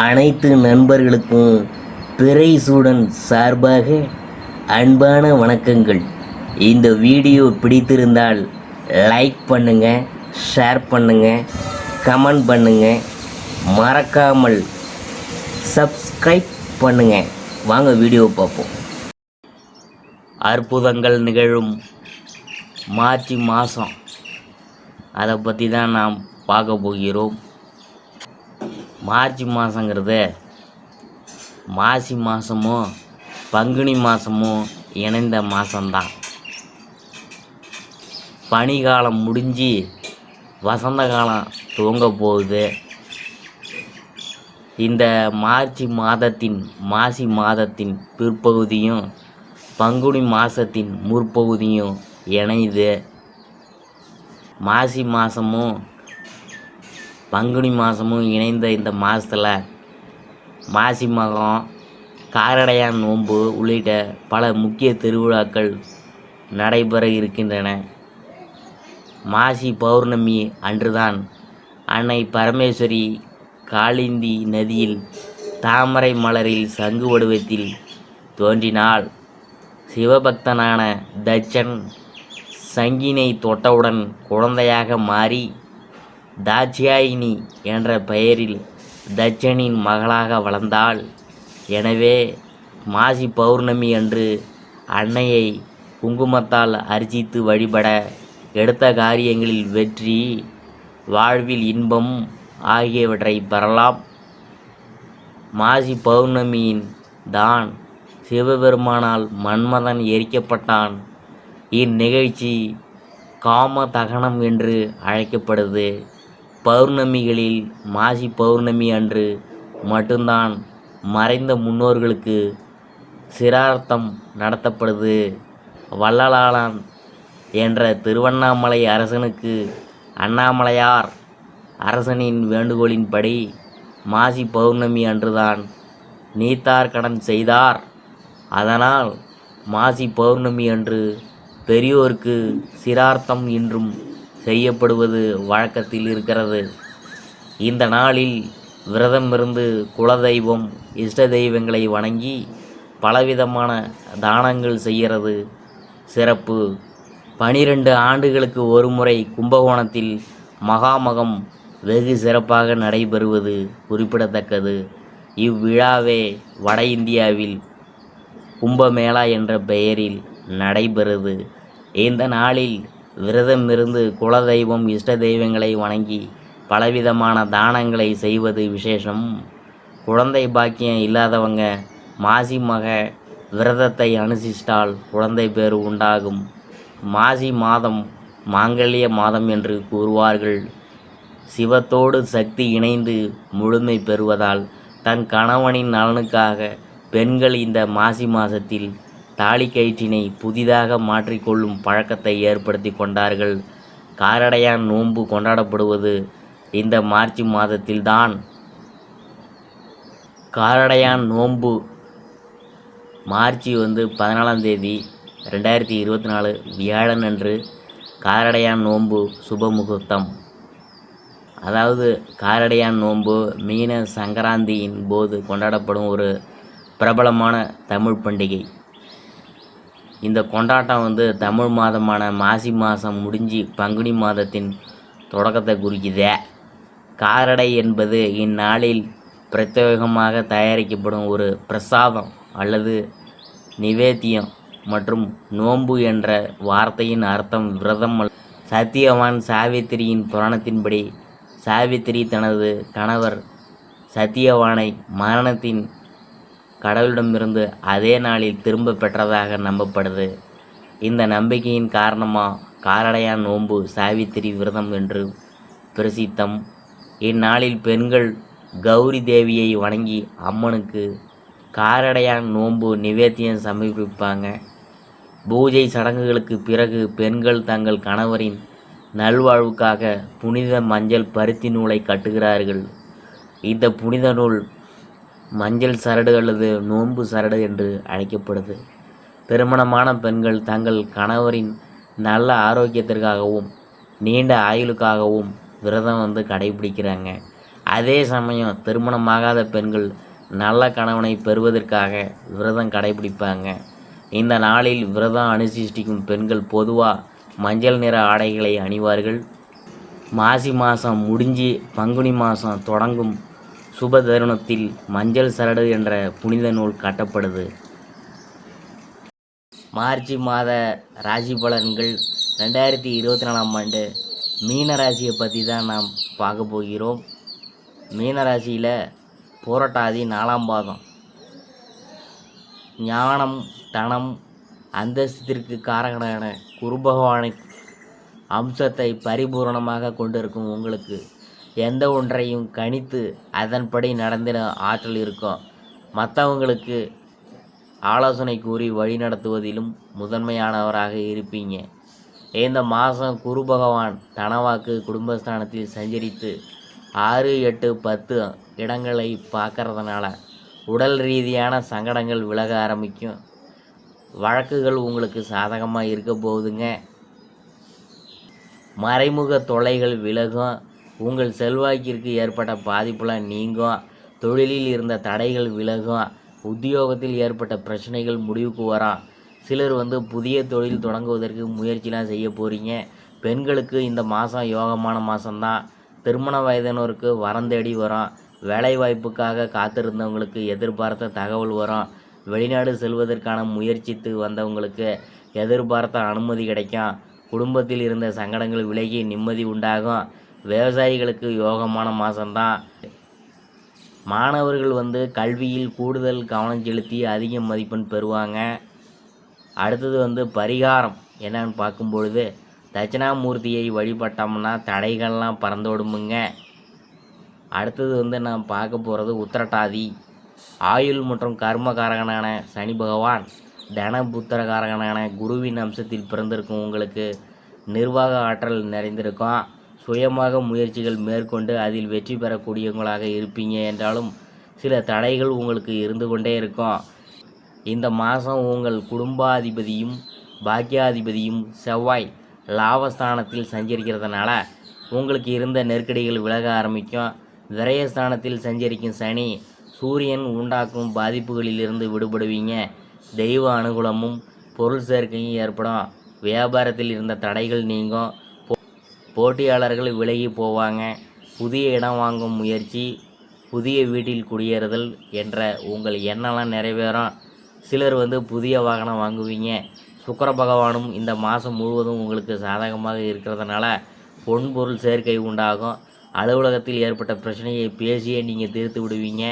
அனைத்து நண்பர்களுக்கும் பிறைசூடன் சார்பாக அன்பான வணக்கங்கள். இந்த வீடியோ பிடித்திருந்தால் லைக் பண்ணுங்கள், ஷேர் பண்ணுங்கள், கமெண்ட் பண்ணுங்கள், மறக்காமல் சப்ஸ்கிரைப் பண்ணுங்கள். வாங்க வீடியோ பார்ப்போம். அற்புதங்கள் நிகழும் மார்ச் மாதம், அதை பற்றி தான் நாம் பார்க்க போகிறோம். மார்ச் மாதங்கிறது மாசி மாதமும் பங்குனி மாதமும் இணைந்த மாதம்தான். பனிக்காலம் முடிஞ்சு வசந்த காலம் துவங்க போகுது. இந்த மாசி மாதத்தின் பிற்பகுதியும் பங்குனி மாதத்தின் முற்பகுதியும் இணையுது. மாசி மாதமும் பங்குனி மாதமும் இணைந்த இந்த மாதத்தில் மாசி மகம், காரடையான் நோன்பு உள்ளிட்ட பல முக்கிய திருவிழாக்கள் நடைபெற இருக்கின்றன. மாசி பௌர்ணமி அன்றுதான் அன்னை பரமேஸ்வரி காளிந்தி நதியில் தாமரை மலரில் சங்கு வடிவத்தில் தோன்றினாள். சிவபக்தனான தட்சன் சங்கினை தொட்டவுடன் குழந்தையாக மாறி தாட்சாயினி என்ற பெயரில் தட்சனின் மகளாக வளர்ந்தாள். எனவே மாசி பௌர்ணமி அன்று அன்னையை குங்குமத்தால் அர்ச்சித்து வழிபட எடுத்த காரியங்களில் வெற்றி, வாழ்வில் இன்பம் ஆகியவற்றை பெறலாம். மாசி பௌர்ணமியின் தான் சிவபெருமானால் மன்மதன் எரிக்கப்பட்டான். இந்நிகழ்ச்சி காம தகனம் என்று அழைக்கப்படுது. பௌர்ணமிகளில் மாசி பௌர்ணமி அன்று மட்டும்தான் மறைந்த முன்னோர்களுக்கு சிரார்த்தம் நடத்தப்படுது. வள்ளலாளன் என்ற திருவண்ணாமலை அரசனுக்கு அண்ணாமலையார் அரசனின் வேண்டுகோளின்படி மாசி பௌர்ணமி அன்றுதான் நீத்தார் கடன் செய்தார். அதனால் மாசி பௌர்ணமி அன்று பெரியோருக்கு சிரார்த்தம் இன்றும் செய்யப்படுவது வழக்கத்தில் இருக்கிறது. இந்த நாளில் விரதம் இருந்து குலதெய்வம், இஷ்ட தெய்வங்களை வணங்கி பலவிதமான தானங்கள் செய்கிறது சிறப்பு. 12 ஆண்டுகளுக்கு ஒரு முறை கும்பகோணத்தில் மகாமகம் வெகு சிறப்பாக நடைபெறுவது குறிப்பிடத்தக்கது. இவ்விழாவே வட இந்தியாவில் கும்பமேளா என்ற பெயரில் நடைபெறுது. இந்த நாளில் விரதம் இருந்து குலதெய்வம், இஷ்ட தெய்வங்களை வணங்கி பலவிதமான தானங்களை செய்வது விசேஷம். குழந்தை பாக்கியம் இல்லாதவங்க மாசி மக விரதத்தை அனுஷ்டித்தால் குழந்தை பேறு உண்டாகும். மாசி மாதம் மாங்கல்ய மாதம் என்று கூறுவார்கள். சிவத்தோடு சக்தி இணைந்து முழுமை பெறுவதால் தன் கணவனின் நலனுக்காக பெண்கள் இந்த மாசி மாதத்தில் தாலி கயிற்றினை புதிதாக மாற்றிக்கொள்ளும் பழக்கத்தை ஏற்படுத்தி கொண்டார்கள். காரடையான் நோன்பு கொண்டாடப்படுவது இந்த மார்ச் மாதத்தில்தான். காரடையான் நோன்பு மார்ச் 14ஆம் தேதி 2024 வியாழன் அன்று காரடையான் நோன்பு சுப முகூர்த்தம். அதாவது காரடையான் நோன்பு மீன சங்கராந்தியின் போது கொண்டாடப்படும் ஒரு பிரபலமான தமிழ் பண்டிகை. இந்த கொண்டாட்டம் தமிழ் மாதமான மாசி மாதம் முடிஞ்சு பங்குனி மாதத்தின் தொடக்கத்தை குறிக்குதே. காரடை என்பது இந்நாளில் பிரத்யேகமாக தயாரிக்கப்படும் ஒரு பிரசாதம் அல்லது நிவேத்தியம் மற்றும் நோன்பு என்ற வார்த்தையின் அர்த்தம் விரதம். சத்தியவான் சாவித்திரியின் புராணத்தின்படி சாவித்திரி தனது கணவர் சத்தியவானை மரணத்தின் கடவுளிடமிருந்து அதே நாளில் திரும்ப பெற்றதாக நம்பப்படுது. இந்த நம்பிக்கையின் காரணமாக காரடையான் நோன்பு சாவித்திரி விரதம் என்று பிரசித்தம். இந்நாளில் பெண்கள் கௌரி தேவியை வணங்கி அம்மனுக்கு காரடையான் நோன்பு நிவேத்தியம் சமர்ப்பிப்பாங்க. பூஜை சடங்குகளுக்கு பிறகு பெண்கள் தங்கள் கணவரின் நல்வாழ்வுக்காக புனித மஞ்சள் பருத்தி நூலை கட்டுகிறார்கள். இந்த புனித நூல் மஞ்சள் சரடு அல்லது நோன்பு சரடு என்று அழைக்கப்படுது. திருமணமான பெண்கள் தங்கள் கணவரின் நல்ல ஆரோக்கியத்திற்காகவும் நீண்ட ஆயுளுக்காகவும் விரதம் கடைபிடிக்கிறாங்க. அதே சமயம் திருமணமாகாத பெண்கள் நல்ல கணவனை பெறுவதற்காக விரதம் கடைபிடிப்பாங்க. இந்த நாளில் விரதம் அனுஷ்டிக்கும் பெண்கள் பொதுவாக மஞ்சள் நிற ஆடைகளை அணிவார்கள். மாசி மாதம் முடிஞ்சு பங்குனி மாதம் தொடங்கும் சுப தருணத்தில் மஞ்சள் சரடு என்ற புனித நூல் கட்டப்படுது. மார்ச் மாத ராசி பலன்கள் 2024ஆம் ஆண்டு மீன ராசியை பற்றி தான் நாம் பார்க்க போகிறோம். மீன ராசியில் புரட்டாதி 4ஆம் பாதம். ஞானம், தனம், அந்தஸ்திற்கு காரகனான குரு பகவானை அம்சத்தை பரிபூரணமாக கொண்டிருக்கும் உங்களுக்கு எந்த ஒன்றையும் கணித்து அதன்படி நடந்திட ஆற்றல் இருக்கும். மற்றவங்களுக்கு ஆலோசனை கூறி வழிநடத்துவதிலும் முதன்மையானவராக இருப்பீங்க. இந்த மாதம் குரு பகவான் தனவாக்கு குடும்பஸ்தானத்தில் சஞ்சரித்து 6, 8, 10 இடங்களை பார்க்கறதுனால உடல் ரீதியான சங்கடங்கள் விலக ஆரம்பிக்கும். வழக்குகள் உங்களுக்கு சாதகமாக இருக்க போகுதுங்க. மறைமுக தொல்லைகள் விலகும். உங்கள் செல்வாக்கிற்கு ஏற்பட்ட பாதிப்புலாம் நீங்கும். தொழிலில் இருந்த தடைகள் விலகும். உத்தியோகத்தில் ஏற்பட்ட பிரச்சனைகள் முடிவுக்கு வரும். சிலர் புதிய தொழில் தொடங்குவதற்கு முயற்சிலாம் செய்ய போகிறீங்க. பெண்களுக்கு இந்த மாதம் யோகமான மாதம்தான். திருமண வயதினருக்கு வரம் தேடி வரும். வேலை வாய்ப்புக்காக காத்திருந்தவங்களுக்கு எதிர்பார்த்த தகவல் வரும். வெளிநாடு செல்வதற்கான முயற்சித்து வந்தவங்களுக்கு எதிர்பார்த்த அனுமதி கிடைக்கும். குடும்பத்தில் இருந்த சங்கடங்கள் விலகி நிம்மதி உண்டாகும். விவசாயிகளுக்கு யோகமான மாதம்தான். மாணவர்கள் கல்வியில் கூடுதல் கவனம் செலுத்தி அதிக மதிப்பெண் பெறுவாங்க. அடுத்தது பரிகாரம் என்னன்னு பார்க்கும்பொழுது தட்சிணாமூர்த்தியை வழிபட்டோம்னா தடைகள்லாம் பறந்தோடுமுங்க. அடுத்தது நாம் பார்க்க போகிறது உத்திரட்டாதி. ஆயுள் மற்றும் கர்மகாரகனான சனி பகவான் தனபுத்திரகாரகனான குருவின் அம்சத்தில் பிறந்திருக்கும் உங்களுக்கு நிர்வாக ஆற்றல் நிறைந்திருக்கும். சுயமாக முயற்சிகள் மேற்கொண்டு அதில் வெற்றி பெறக்கூடியவங்களாக இருப்பீங்க. என்றாலும் சில தடைகள் உங்களுக்கு இருந்து கொண்டே இருக்கும். இந்த மாதம் உங்கள் குடும்பாதிபதியும் பாக்கியாதிபதியும் செவ்வாய் லாபஸ்தானத்தில் சஞ்சரிக்கிறதுனால உங்களுக்கு இருந்த நெருக்கடிகள் விலக ஆரம்பிக்கும். விரயஸ்தானத்தில் சஞ்சரிக்கும் சனி சூரியன் உண்டாக்கும் பாதிப்புகளிலிருந்து விடுபடுவீங்க. தெய்வ அனுகூலமும் பொருள் சேர்க்கையும் ஏற்படும். வியாபாரத்தில் இருந்த தடைகள் நீங்கும். போட்டியாளர்கள் விலகி போவாங்க. புதிய இடம் வாங்கும் முயற்சி, புதிய வீட்டில் குடியேறுதல் என்ற உங்கள் எண்ணெல்லாம் நிறைவேறும். சிலர் புதிய வாகனம் வாங்குவீங்க. சுக்கிர பகவானும் இந்த மாதம் முழுவதும் உங்களுக்கு சாதகமாக இருக்கிறதுனால பொன்பொருள் சேர்க்கை உண்டாகும். அலுவலகத்தில் ஏற்பட்ட பிரச்சனையை பேசியே நீங்கள் தீர்த்து விடுவீங்க.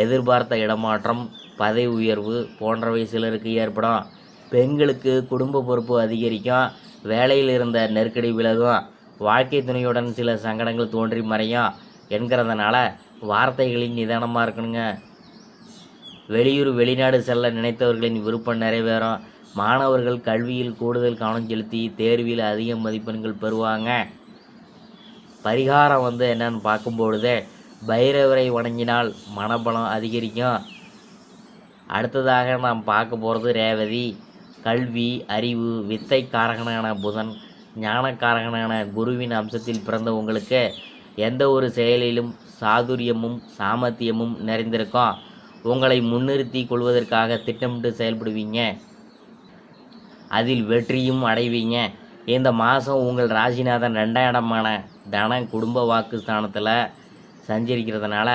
எதிர்பார்த்த இடமாற்றம், பதவி உயர்வு போன்றவை சிலருக்கு ஏற்படும். பெண்களுக்கு குடும்ப பொறுப்பு அதிகரிக்கும். வேலையில் இருந்த நெருக்கடி விலகும். வாழ்க்கை துணையுடன் சில சங்கடங்கள் தோன்றி மறையும் என்கிறதுனால வார்த்தைகளின் நிதானமாக இருக்கணுங்க. வெளியூர் வெளிநாடு செல்ல நினைத்தவர்களின் விருப்பம் நிறைவேறும். மாணவர்கள் கல்வியில் கூடுதல் கவனம் செலுத்தி தேர்வில் அதிக மதிப்பெண்கள் பெறுவாங்க. பரிகாரம் என்னன்னு பார்க்கும்பொழுது பைரவரை வணங்கினால் மனபலம் அதிகரிக்கும். அடுத்ததாக நாம் பார்க்க போகிறது ரேவதி. கல்வி, அறிவு, வித்தை காரகனான புதன், ஞானக்காரகனான குருவின் அம்சத்தில் பிறந்த உங்களுக்கு எந்த ஒரு செயலிலும் சாதுரியமும் சாமர்த்தியமும் நிறைந்திருக்கும். உங்களை முன்னிறுத்தி கொள்வதற்காக திட்டமிட்டு செயல்படுவீங்க. அதில் வெற்றியும் அடைவீங்க. இந்த மாதம் உங்கள் ராசிநாதன் 2ஆம் இடமான தன குடும்ப வாக்கு ஸ்தானத்தில் சஞ்சரிக்கிறதுனால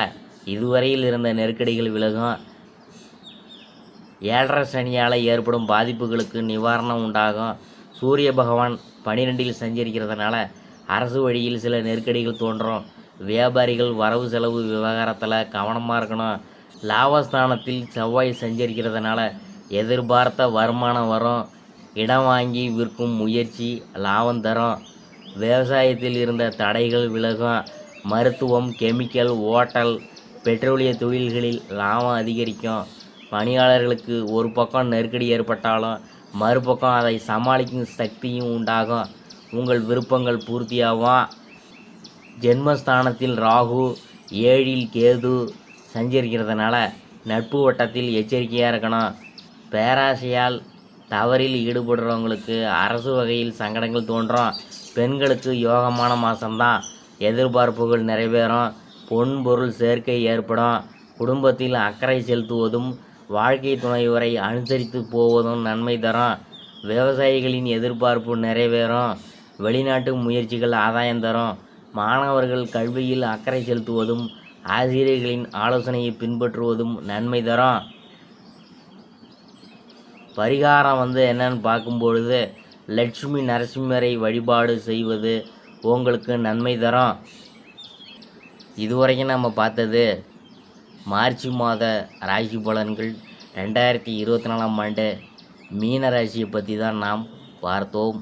இதுவரையில் இருந்த நெருக்கடிகள் விலகும். 7.5 சனியால் ஏற்படும் பாதிப்புகளுக்கு நிவாரணம் உண்டாகும். சூரிய பகவான் 12இல் சஞ்சரிக்கிறதுனால அரசு வழியில் சில நெருக்கடிகள் தோன்றும். வியாபாரிகள் வரவு செலவு விவகாரத்தில் கவனமாக இருக்கணும். லாபஸ்தானத்தில் செவ்வாய் சஞ்சரிக்கிறதுனால எதிர்பார்த்த வருமானம் வரும். இடம் வாங்கி விற்கும் முயற்சி லாபம் தரும். விவசாயத்தில் இருந்த தடைகள் விலகும். மருத்துவம், கெமிக்கல், ஓட்டல், பெட்ரோலிய தொழில்களில் லாபம் அதிகரிக்கும். பணியாளர்களுக்கு ஒரு பக்கம் நெருக்கடி ஏற்பட்டாலும் மறுபக்கம் அதை சமாளிக்கும் சக்தியும் உண்டாகும். உங்கள் விருப்பங்கள் பூர்த்தியாகும். ஜென்மஸ்தானத்தில் ராகு, 7இல் கேது சஞ்சரிக்கிறதுனால நட்பு வட்டத்தில் எச்சரிக்கையாக இருக்கணும். பேராசையால் தவறில் ஈடுபடுறவங்களுக்கு அரசு வகையில் சங்கடங்கள் தோன்றும். பெண்களுக்கு யோகமான மாதம்தான். எதிர்பார்ப்புகள் நிறைவேறும். பொன் பொருள் சேர்க்கை ஏற்படும். குடும்பத்தில் அக்கறை செலுத்துவதும் வாழ்க்கை துணைவரை அனுசரித்து போவதும் நன்மை தரும். விவசாயிகளின் எதிர்பார்ப்பு நிறைவேறும். வெளிநாட்டு முயற்சிகள் ஆதாயம் தரும். மாணவர்கள் கல்வியில் அக்கறை செலுத்துவதும் ஆசிரியர்களின் ஆலோசனையை பின்பற்றுவதும் நன்மை தரும். பரிகாரம் என்னன்னு பார்க்கும்பொழுது லட்சுமி நரசிம்மரை வழிபாடு செய்வது உங்களுக்கு நன்மை தரும். இதுவரைக்கும் நம்ம பார்த்தது மார்ச் மாத ராசி பலன்கள் 2024 ஆண்டு மீன ராசியை பற்றி தான் நாம் பார்த்தோம்.